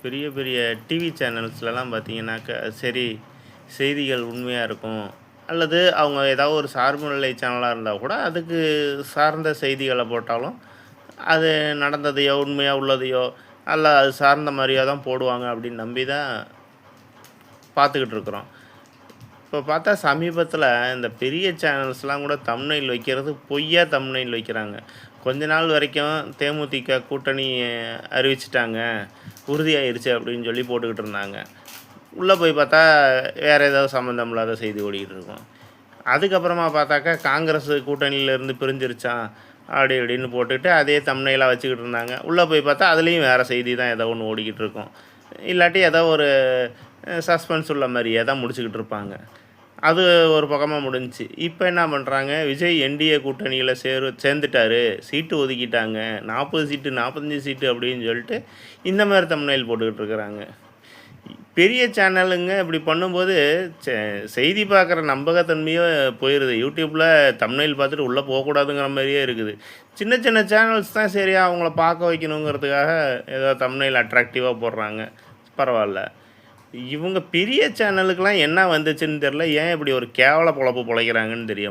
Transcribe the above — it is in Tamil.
பெரிய பெரிய டிவி சேனல்ஸ்லலாம் பார்த்தீங்கன்னாக்கா, சரி செய்திகள் உண்மையா இருக்கும். அல்லது அவங்க ஏதாவது ஒரு சார்பு நிலை சேனலா இருந்தா கூட, அதுக்கு சார்ந்த செய்திகள போட்டாலும், அது நடந்ததையோ, உண்மையா உள்ளதையோ, அல்ல அது சார்ந்த மாரியா தான் போடுவாங்க அப்படின்னு நம்பி தான் பார்த்துக்கிட்டு இருக்கிறோம். இப்போ பார்த்தா சமீபத்தில இந்த பெரிய சேனல்ஸ்லாம் கூட தம்ப்நெயில் வைக்கிறது பொய்யா தம்ப்நெயில் வைக்கிறாங்க. கொஞ்ச நாள் வரைக்கும் தேமுதிக கூட்டணி அறிவிச்சுட்டாங்க, உறுதியாயிருச்சு அப்படின்னு சொல்லி போட்டுக்கிட்டு இருந்தாங்க. உள்ள போய் பார்த்தா வேற ஏதாவது சம்மந்தம் இல்லாத செய்தி ஓடிக்கிட்டு இருக்கும். அதுக்கப்புறமா பார்த்தாக்கா காங்கிரஸ் கூட்டணியிலேருந்து பிரிஞ்சிருச்சாம், அப்படி இப்படின்னு போட்டுட்டு அதே தம்ப்நெயிலா வச்சுக்கிட்டு இருந்தாங்க. உள்ள போய் பார்த்தா அதுலேயும் வேற செய்தி தான் ஏதோ ஒண்ணு ஓடிக்கிட்டு இருக்கும். இல்லாட்டி ஏதோ ஒரு சஸ்பென்ஸ் உள்ள மாரியே தான் முடிச்சுக்கிட்டு இருப்பாங்க. அது ஒரு பக்கமா முடிஞ்சுச்சு. இப்ப என்ன பண்றாங்க, விஜய் என்டிஏ கூட்டணியில சேர்ந்துட்டாரு. சீட்டு ஒதுக்கிட்டாங்க. 40 சீட்டு, 45 சீட்டு அப்படின்னு சொல்லிட்டு, இந்த மாரி தம்ப்நெயில் போட்டுக்கிட்டு இருக்கிறாங்க. பெரிய சேனலுங்க இப்படி பண்ணும்போது, செ செய்தி பார்க்குற நம்பகத்தன்மையே போயிருது. யூடியூப்ல தம்ப்நெயில் பார்த்துட்டு உள்ள போக்கூடாதுங்கிற மாரியே இருக்குது. சின்ன சின்ன சேனல்ஸ் தான் சரி அவங்கள பார்க்க வைக்கணுங்கிறதுக்காக ஏதோ தம்ப்நெயில் அட்ராக்டிவா போடுறாங்க. பரவால்ல. இவங்க பெரிய சேனலுக்கெல்லாம் என்ன வந்துச்சுன்னு தெரியல. ஏன் இப்படி ஒரு கேவல பொழப்பு பொழைக்கிறாங்கன்னு தெரிய